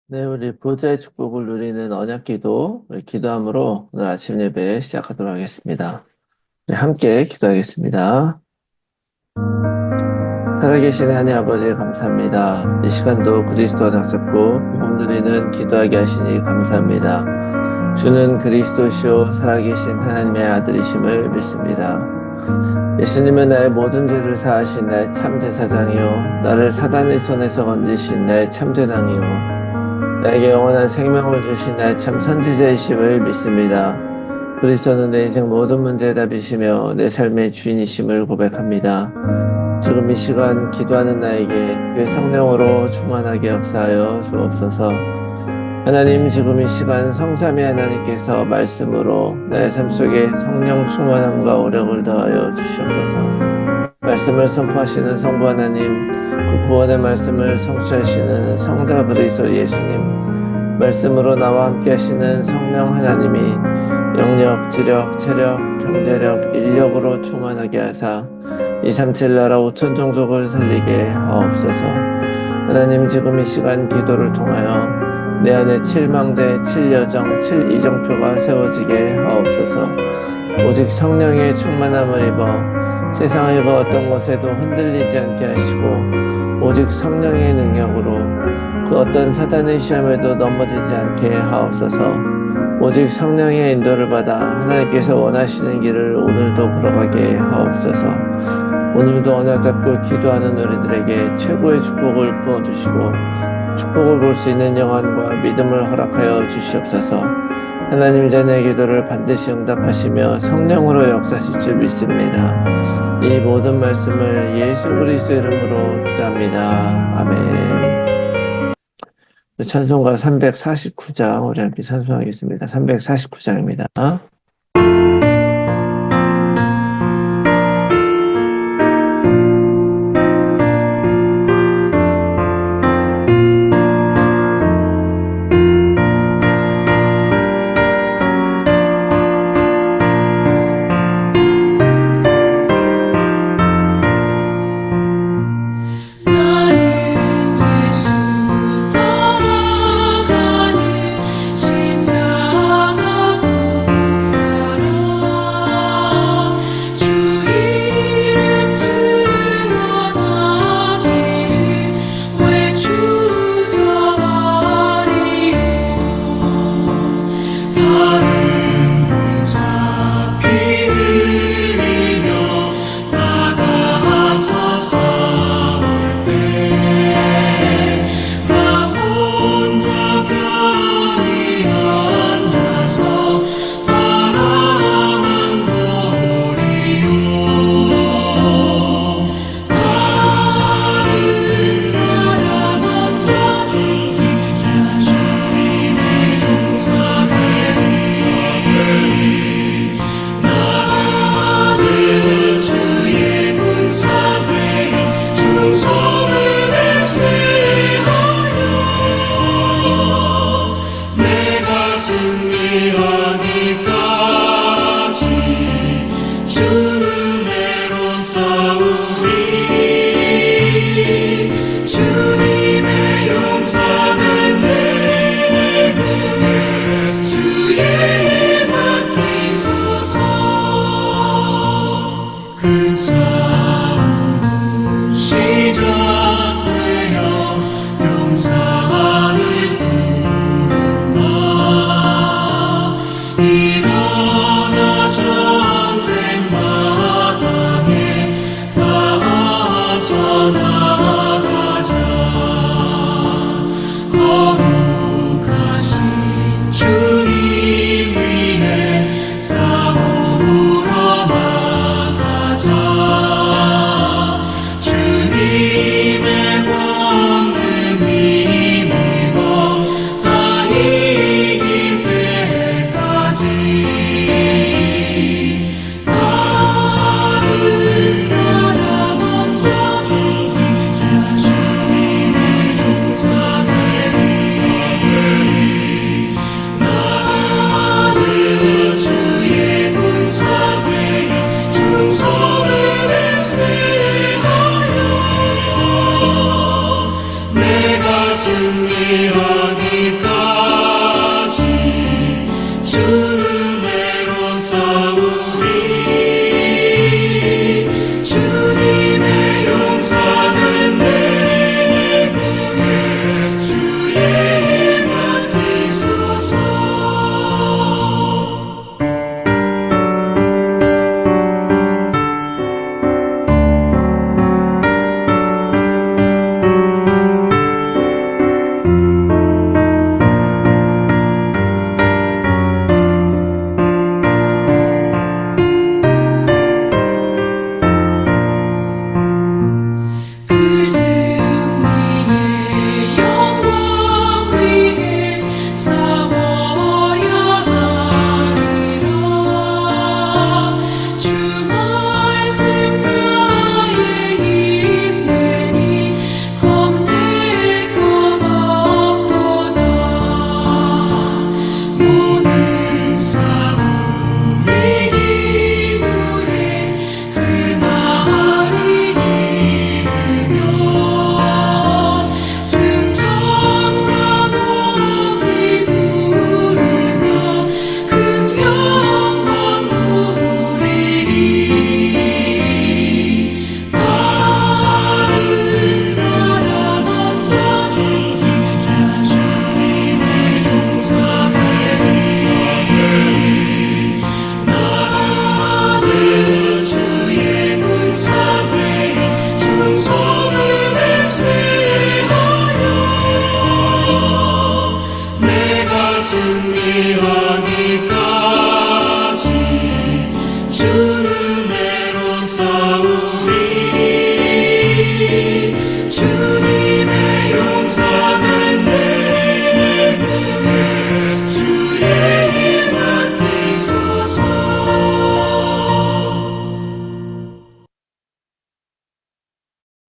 네, 우리 보좌의 축복을 누리는 언약기도, 우리 기도함으로 오늘 아침 예배 시작하도록 하겠습니다. 우리 함께 기도하겠습니다. 살아계신 하나님 아버지 감사합니다. 이 시간도 그리스도 언약 잡고 복음 누리는 기도하게 하시니 감사합니다. 주는 그리스도시요 살아계신 하나님의 아들이심을 믿습니다. 예수님은 나의 모든 죄를 사하신 나의 참 제사장이요 나를 사단의 손에서 건지신 나의 참 제당이요 나에게 영원한 생명을 주신 나의 참 선지자이심을 믿습니다. 그리스도는 내 인생 모든 문제의 답이시며 내 삶의 주인이심을 고백합니다. 지금 이 시간 기도하는 나에게 주의 성령으로 충만하게 역사하여 주옵소서. 하나님, 지금 이 시간 성삼위 하나님께서 말씀으로 나의 삶 속에 성령 충만함과 오력을 더하여 주시옵소서. 말씀을 선포하시는 성부 하나님, 그 구원의 말씀을 성취하시는 성자 그리스도 예수님, 말씀으로 나와 함께 하시는 성령 하나님이 영력, 지력, 체력, 경제력, 인력으로 충만하게 하사 237 나라 5천 종족을 살리게 하옵소서. 하나님, 지금 이 시간 기도를 통하여 내 안에 7망대, 7여정, 7이정표가 세워지게 하옵소서. 오직 성령의 충만함을 입어 세상의 그 어떤 것에도 흔들리지 않게 하시고 오직 성령의 능력으로 그 어떤 사단의 시험에도 넘어지지 않게 하옵소서. 오직 성령의 인도를 받아 하나님께서 원하시는 길을 오늘도 걸어가게 하옵소서. 오늘도 언약 잡고 기도하는 우리들에게 최고의 축복을 부어주시고 축복을 볼 수 있는 영안과 믿음을 허락하여 주시옵소서. 하나님, 자녀의 기도를 반드시 응답하시며 성령으로 역사하실 줄 믿습니다. 이 모든 말씀을 예수 그리스도 이름으로 기도합니다. 아멘. 찬송가 349장 우리 함께 찬송하겠습니다. 349장입니다. 십자가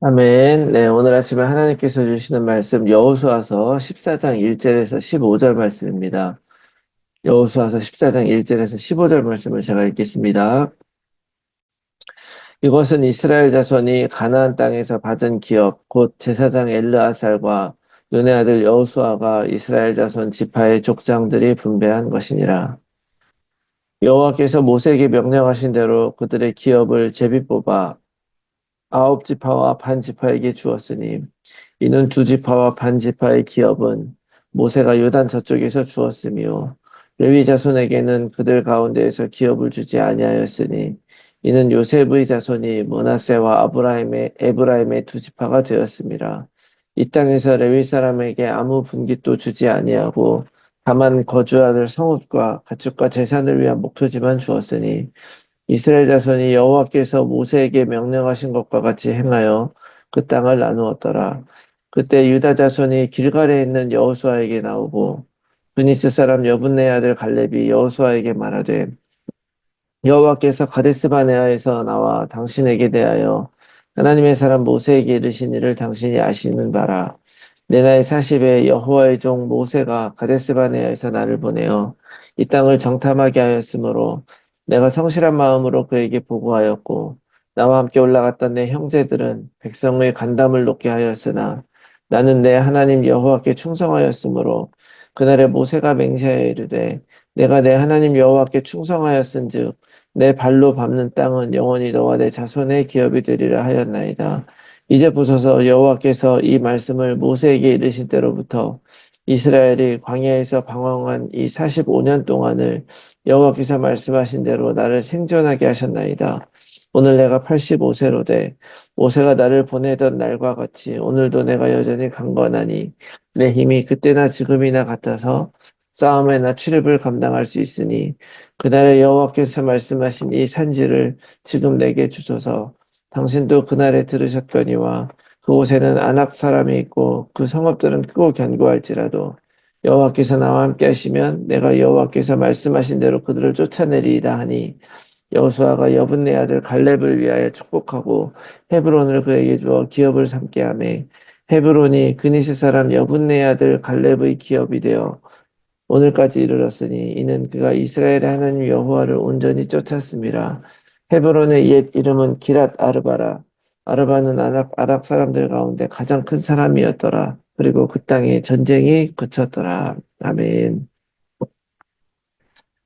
아멘. 네, 오늘 아침에 하나님께서 주시는 말씀 여호수아서 14장 1절에서 15절 말씀입니다. 여호수아서 14장 1절에서 15절 말씀을 제가 읽겠습니다. 이것은 이스라엘 자손이 가나안 땅에서 받은 기업 곧 제사장 엘르아살과 눈의 아들 여호수아가 이스라엘 자손 지파의 족장들이 분배한 것이니라. 여호와께서 모세에게 명령하신 대로 그들의 기업을 제비 뽑아 아홉 지파와 반 지파에게 주었으니 이는 두 지파와 반 지파의 기업은 모세가 요단 저쪽에서 주었으며 레위 자손에게는 그들 가운데에서 기업을 주지 아니하였으니 이는 요셉의 자손이 므낫세와 에브라임의 두 지파가 되었습니다. 이 땅에서 레위 사람에게 아무 분깃도 주지 아니하고 다만 거주하는 성읍과 가축과 재산을 위한 목토지만 주었으니 이스라엘 자손이 여호와께서 모세에게 명령하신 것과 같이 행하여 그 땅을 나누었더라. 그때 유다 자손이 길갈에 있는 여호수아에게 나오고 브니스 사람 여분네 아들 갈렙이 여호수아에게 말하되 여호와께서 가데스 바네아에서 나와 당신에게 대하여 하나님의 사람 모세에게 이르신 일을 당신이 아시는 바라. 내 나이 40에 여호와의 종 모세가 가데스 바네아에서 나를 보내어 이 땅을 정탐하게 하였으므로 내가 성실한 마음으로 그에게 보고하였고 나와 함께 올라갔던 내 형제들은 백성의 간담을 높게 하였으나 나는 내 하나님 여호와께 충성하였으므로 그날에 모세가 맹세하여 이르되 내가 내 하나님 여호와께 충성하였은즉 내 발로 밟는 땅은 영원히 너와 내 자손의 기업이 되리라 하였나이다. 이제 보소서 여호와께서 이 말씀을 모세에게 이르신 때로부터 이스라엘이 광야에서 방황한 이 45년 동안을 여호와께서 말씀하신 대로 나를 생존하게 하셨나이다. 오늘 내가 85세로 돼 모세가 나를 보내던 날과 같이 오늘도 내가 여전히 강건하니 내 힘이 그때나 지금이나 같아서 싸움에나 출입을 감당할 수 있으니 그날에 여호와께서 말씀하신 이 산지를 지금 내게 주소서. 당신도 그날에 들으셨거니와 그곳에는 아낙 사람이 있고 그 성읍들은 크고 견고할지라도 여호와께서 나와 함께 하시면 내가 여호와께서 말씀하신 대로 그들을 쫓아내리이다 하니 여호수아가 여분네 아들 갈렙을 위하여 축복하고 헤브론을 그에게 주어 기업을 삼게 하매 헤브론이 그니스 사람 여분네 아들 갈렙의 기업이 되어 오늘까지 이르렀으니 이는 그가 이스라엘의 하나님 여호와를 온전히 쫓았습니다. 헤브론의 옛 이름은 기랏 아르바라. 아르바는 아락 사람들 가운데 가장 큰 사람이었더라. 그리고 그 땅에 전쟁이 그쳤더라. 아멘.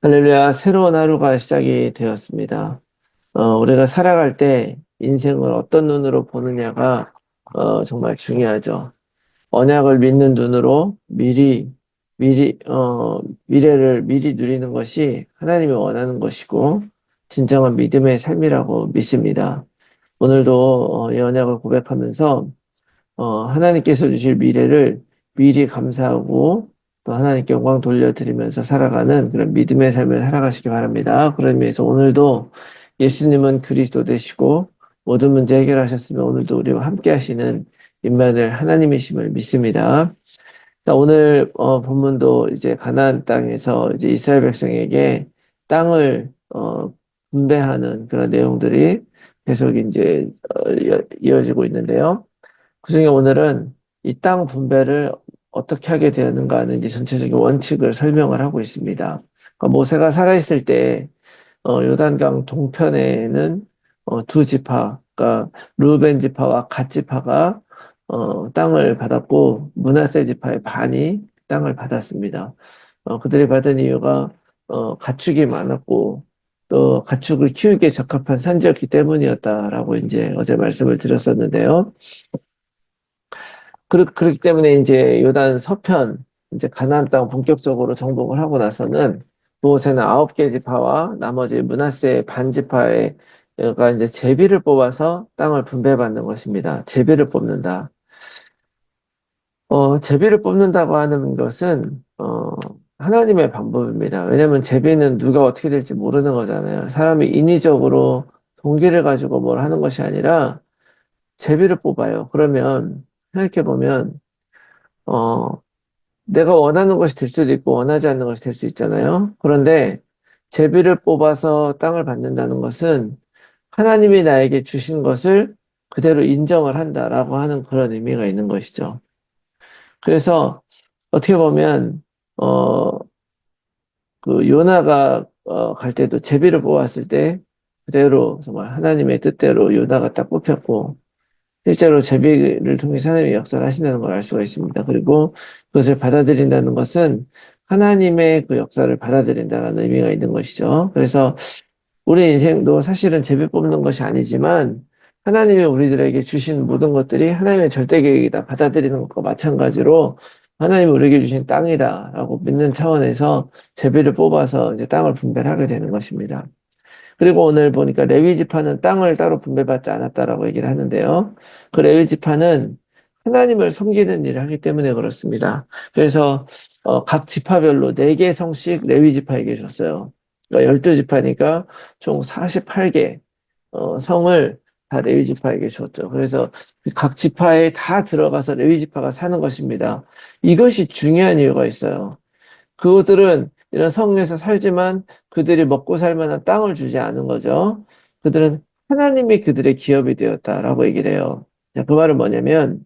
할렐루야. 새로운 하루가 시작이 되었습니다. 우리가 살아갈 때 인생을 어떤 눈으로 보느냐가 정말 중요하죠. 언약을 믿는 눈으로 미래를 미리 누리는 것이 하나님이 원하는 것이고, 진정한 믿음의 삶이라고 믿습니다. 오늘도 이 언약을 고백하면서, 하나님께서 주실 미래를 미리 감사하고, 또 하나님께 영광 돌려드리면서 살아가는 그런 믿음의 삶을 살아가시기 바랍니다. 그런 의미에서 오늘도 예수님은 그리스도 되시고, 모든 문제 해결하셨으면 오늘도 우리와 함께 하시는 임마누엘 하나님이심을 믿습니다. 자, 오늘 본문도 이제 가나안 땅에서 이제 이스라엘 백성에게 땅을 분배하는 그런 내용들이 계속 이제 이어지고 있는데요. 그중에 오늘은 이 땅 분배를 어떻게 하게 되었는가 하는 이제 전체적인 원칙을 설명을 하고 있습니다. 그러니까 모세가 살아있을 때 요단강 동편에는 두 지파, 그러니까 루벤 지파와 갓 지파가 땅을 받았고 므낫세 지파의 반이 땅을 받았습니다. 그들이 받은 이유가 가축이 많았고 또 가축을 키우기에 적합한 산지였기 때문이었다라고 이제 어제 말씀을 드렸었는데요. 그렇기 때문에 이제 요단 서편 이제 가나안 땅 본격적으로 정복을 하고 나서는 그곳에는 9개 지파와 나머지 므낫세 반 지파가 이제 제비를 뽑아서 땅을 분배받는 것입니다. 제비를 뽑는다. 제비를 뽑는다고 하는 것은 하나님의 방법입니다. 왜냐하면 제비는 누가 어떻게 될지 모르는 거잖아요. 사람이 인위적으로 동기를 가지고 뭘 하는 것이 아니라 제비를 뽑아요. 그러면 생각해 보면 어, 내가 원하는 것이 될 수도 있고 원하지 않는 것이 될 수 있잖아요. 그런데 제비를 뽑아서 땅을 받는다는 것은 하나님이 나에게 주신 것을 그대로 인정을 한다라고 하는 그런 의미가 있는 것이죠. 그래서 어떻게 보면 어, 그 요나가 갈 때도 제비를 뽑았을 때 그대로 정말 하나님의 뜻대로 요나가 딱 뽑혔고 실제로 제비를 통해서 하나님의 역사를 하신다는 걸 알 수가 있습니다. 그리고 그것을 받아들인다는 것은 하나님의 그 역사를 받아들인다는 의미가 있는 것이죠. 그래서 우리 인생도 사실은 제비 뽑는 것이 아니지만 하나님이 우리들에게 주신 모든 것들이 하나님의 절대 계획이다 받아들이는 것과 마찬가지로 하나님이 우리에게 주신 땅이다라고 믿는 차원에서 제비를 뽑아서 이제 땅을 분배하게 되는 것입니다. 그리고 오늘 보니까 레위 지파는 땅을 따로 분배받지 않았다라고 얘기를 하는데요. 그 레위 지파는 하나님을 섬기는 일을 하기 때문에 그렇습니다. 그래서 각 지파별로 4개 성씩 레위 지파에게 줬어요. 그러니까 12지파니까 총 48개 성을 다 레위 지파에게 줬죠. 그래서 각 지파에 다 들어가서 레위 지파가 사는 것입니다. 이것이 중요한 이유가 있어요. 그들은 이런 성에서 살지만 그들이 먹고 살 만한 땅을 주지 않은 거죠. 그들은 하나님이 그들의 기업이 되었다라고 얘기를 해요. 자, 그 말은 뭐냐면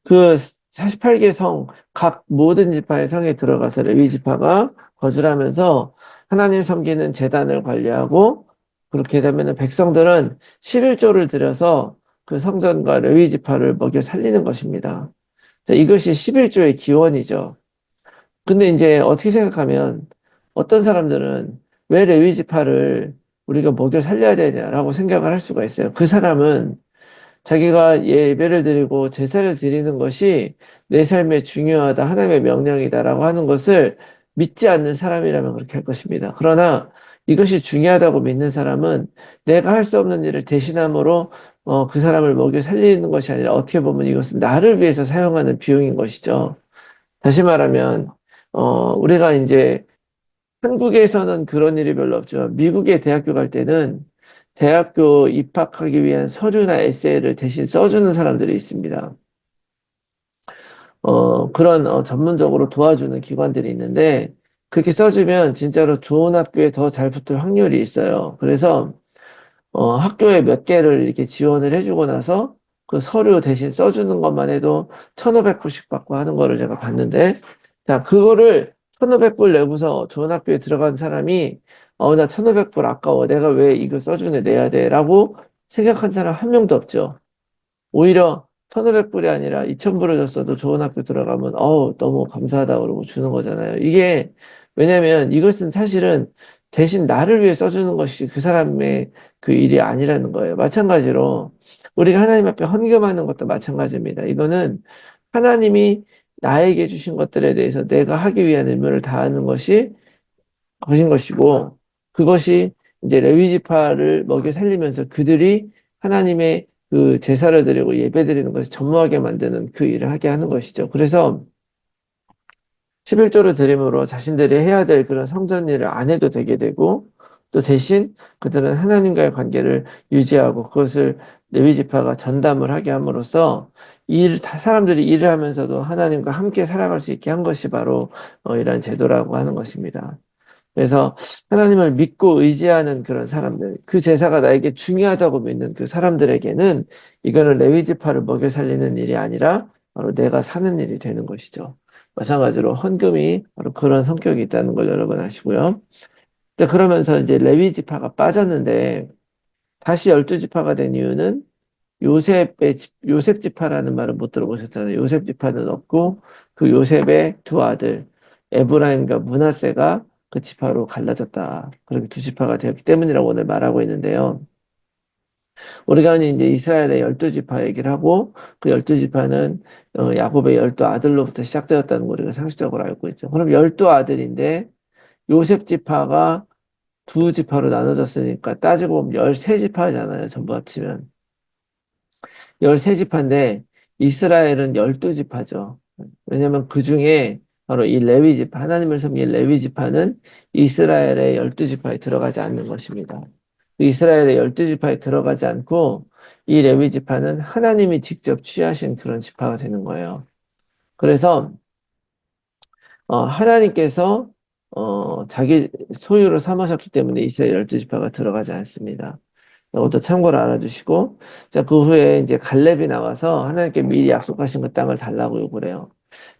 그 48개 성, 각 모든 지파의 성에 들어가서 레위 지파가 거주를 하면서 하나님 섬기는 제단을 관리하고 그렇게 되면 백성들은 11조를 들여서 그 성전과 레위 지파를 먹여 살리는 것입니다. 자, 이것이 11조의 기원이죠. 근데 이제 어떻게 생각하면 어떤 사람들은 왜 레위 지파를 우리가 먹여 살려야 되냐라고 생각을 할 수가 있어요. 그 사람은 자기가 예배를 드리고 제사를 드리는 것이 내 삶에 중요하다, 하나님의 명령이다라고 하는 것을 믿지 않는 사람이라면 그렇게 할 것입니다. 그러나 이것이 중요하다고 믿는 사람은 내가 할 수 없는 일을 대신함으로 그 사람을 먹여 살리는 것이 아니라 어떻게 보면 이것은 나를 위해서 사용하는 비용인 것이죠. 다시 말하면 우리가 이제 한국에서는 그런 일이 별로 없죠. 미국에 대학교 갈 때는 대학교 입학하기 위한 서류나 에세이를 대신 써주는 사람들이 있습니다. 그런 전문적으로 도와주는 기관들이 있는데 그렇게 써주면 진짜로 좋은 학교에 더 잘 붙을 확률이 있어요. 그래서 학교에 몇 개를 이렇게 지원을 해주고 나서 그 서류 대신 써주는 것만 해도 1,500불씩 받고 하는 거를 제가 봤는데, 자, 그거를 1,500불 내고서 좋은 학교에 들어간 사람이, 나 1,500불 아까워. 내가 왜 이거 써주네 내야 돼? 라고 생각한 사람 한 명도 없죠. 오히려 1,500불이 아니라 2,000불을 줬어도 좋은 학교 들어가면 너무 감사하다 그러고 주는 거잖아요. 이게 왜냐면 이것은 사실은 대신 나를 위해 써주는 것이 그 사람의 그 일이 아니라는 거예요. 마찬가지로 우리가 하나님 앞에 헌금하는 것도 마찬가지입니다. 이거는 하나님이 나에게 주신 것들에 대해서 내가 하기 위한 의무를 다하는 것인 것이고 그것이 이제 레위 지파를 먹여 살리면서 그들이 하나님의 그 제사를 드리고 예배 드리는 것을 전무하게 만드는 그 일을 하게 하는 것이죠. 그래서 11조를 드림으로 자신들이 해야 될 그런 성전 일을 안 해도 되게 되고 또 대신 그들은 하나님과의 관계를 유지하고 그것을 레위 지파가 전담을 하게 함으로써 사람들이 일을 하면서도 하나님과 함께 살아갈 수 있게 한 것이 바로 이러한 제도라고 하는 것입니다. 그래서 하나님을 믿고 의지하는 그런 사람들, 그 제사가 나에게 중요하다고 믿는 그 사람들에게는 이거는 레위 지파를 먹여 살리는 일이 아니라 바로 내가 사는 일이 되는 것이죠. 마찬가지로 헌금이 바로 그런 성격이 있다는 걸 여러분 아시고요. 근데 그러면서 이제 레위 지파가 빠졌는데 다시 12지파가 된 이유는 요셉 지파라는 말을 못 들어보셨잖아요. 요셉 지파는 없고 그 요셉의 두 아들 에브라임과 므낫세가 그 지파로 갈라졌다. 그렇게 두 지파가 되었기 때문이라고 오늘 말하고 있는데요. 우리가 이제 이스라엘의 12지파 얘기를 하고 그 12지파는 야곱의 12아들로부터 시작되었다는 걸 우리가 상식적으로 알고 있죠. 그럼 12아들인데 요셉 지파가 두 지파로 나눠졌으니까 따지고 보면 13지파잖아요. 전부 합치면. 13지파인데 이스라엘은 12지파죠. 왜냐하면 그 중에 바로 이 레위 지파, 하나님을 섬긴 레위 지파는 이스라엘의 12지파에 들어가지 않는 것입니다. 이스라엘의 12지파에 들어가지 않고 이 레위 지파는 하나님이 직접 취하신 그런 지파가 되는 거예요. 그래서 하나님께서 자기 소유로 삼으셨기 때문에 이스라엘 12지파가 들어가지 않습니다. 이것도 참고로 알아두시고, 자, 그 후에 이제 갈렙이 나와서 하나님께 미리 약속하신 그 땅을 달라고 요구를 해요.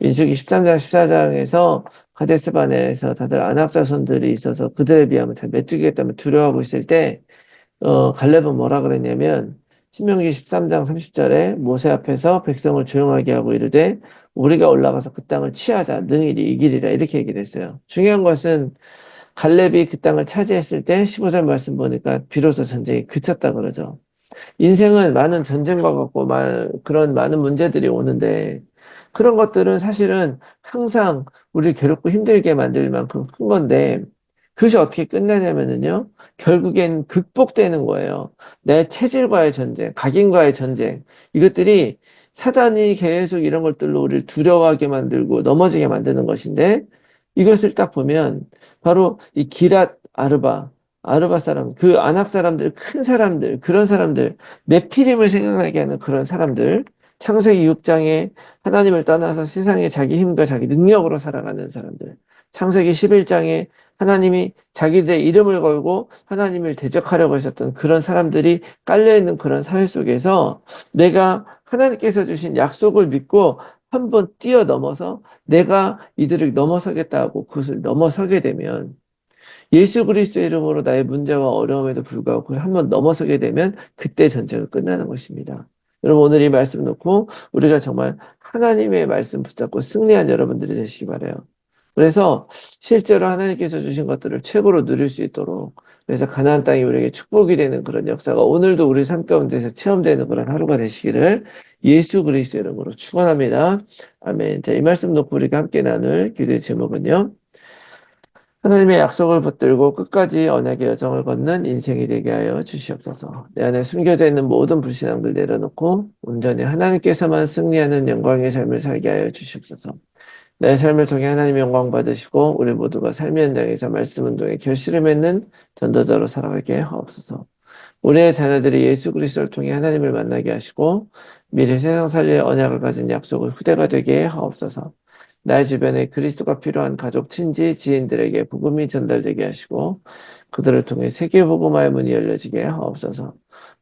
민수기 13장, 14장에서 가데스 바네에서 다들 안악 자손들이 있어서 그들에 비하면 잘 메뚜기가 때문에 두려워하고 있을 때, 갈렙은 뭐라 그랬냐면, 신명기 13장 30절에 모세 앞에서 백성을 조용하게 하고 이르되, 우리가 올라가서 그 땅을 취하자, 능일이 이기리라, 이렇게 얘기를 했어요. 중요한 것은 갈렙이 그 땅을 차지했을 때 15절 말씀 보니까 비로소 전쟁이 그쳤다 그러죠. 인생은 많은 전쟁과 같고 그런 많은 문제들이 오는데 그런 것들은 사실은 항상 우리를 괴롭고 힘들게 만들 만큼 큰 건데 그것이 어떻게 끝나냐면요. 결국엔 극복되는 거예요. 내 체질과의 전쟁, 각인과의 전쟁. 이것들이 사단이 계속 이런 것들로 우리를 두려워하게 만들고 넘어지게 만드는 것인데 이것을 딱 보면 바로 이 기랏 아르바 사람, 그 안악 사람들, 큰 사람들, 그런 사람들, 네피림을 생각나게 하는 그런 사람들, 창세기 6장에 하나님을 떠나서 세상에 자기 힘과 자기 능력으로 살아가는 사람들, 창세기 11장에 하나님이 자기들의 이름을 걸고 하나님을 대적하려고 하셨던 그런 사람들이 깔려있는 그런 사회 속에서 내가 하나님께서 주신 약속을 믿고 한번 뛰어넘어서 내가 이들을 넘어서겠다고 그것을 넘어서게 되면 예수 그리스도의 이름으로 나의 문제와 어려움에도 불구하고 그걸 한번 넘어서게 되면 그때 전쟁은 끝나는 것입니다. 여러분 오늘 이 말씀 놓고 우리가 정말 하나님의 말씀 붙잡고 승리한 여러분들이 되시기 바라요. 그래서 실제로 하나님께서 주신 것들을 최고로 누릴 수 있도록 그래서 가나안 땅이 우리에게 축복이 되는 그런 역사가 오늘도 우리 삶 가운데서 체험되는 그런 하루가 되시기를 예수 그리스도의 이름으로 축원합니다. 아멘. 자, 이 말씀 놓고 우리가 함께 나눌 기도의 제목은요. 하나님의 약속을 붙들고 끝까지 언약의 여정을 걷는 인생이 되게 하여 주시옵소서. 내 안에 숨겨져 있는 모든 불신앙들 내려놓고 온전히 하나님께서만 승리하는 영광의 삶을 살게 하여 주시옵소서. 내 삶을 통해 하나님 영광 받으시고 우리 모두가 삶의 현장에서 말씀 운동에 결실을 맺는 전도자로 살아가게 하옵소서. 우리의 자녀들이 예수 그리스도를 통해 하나님을 만나게 하시고 미래 세상 살릴 언약을 가진 약속을 후대가 되게 하옵소서. 나의 주변에 그리스도가 필요한 가족, 친지, 지인들에게 복음이 전달되게 하시고 그들을 통해 세계 복음화의 문이 열려지게 하옵소서.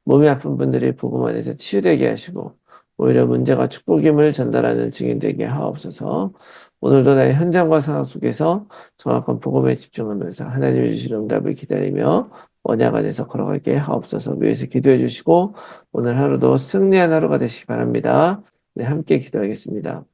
몸이 아픈 분들이 복음 안에서 치유되게 하시고 오히려 문제가 축복임을 전달하는 증인 되게 하옵소서. 오늘도 나의 현장과 상황 속에서 정확한 복음에 집중하면서 하나님이 주실 응답을 기다리며 언약 안에서 걸어가게 하옵소서. 위에서 기도해 주시고 오늘 하루도 승리한 하루가 되시기 바랍니다. 네, 함께 기도하겠습니다.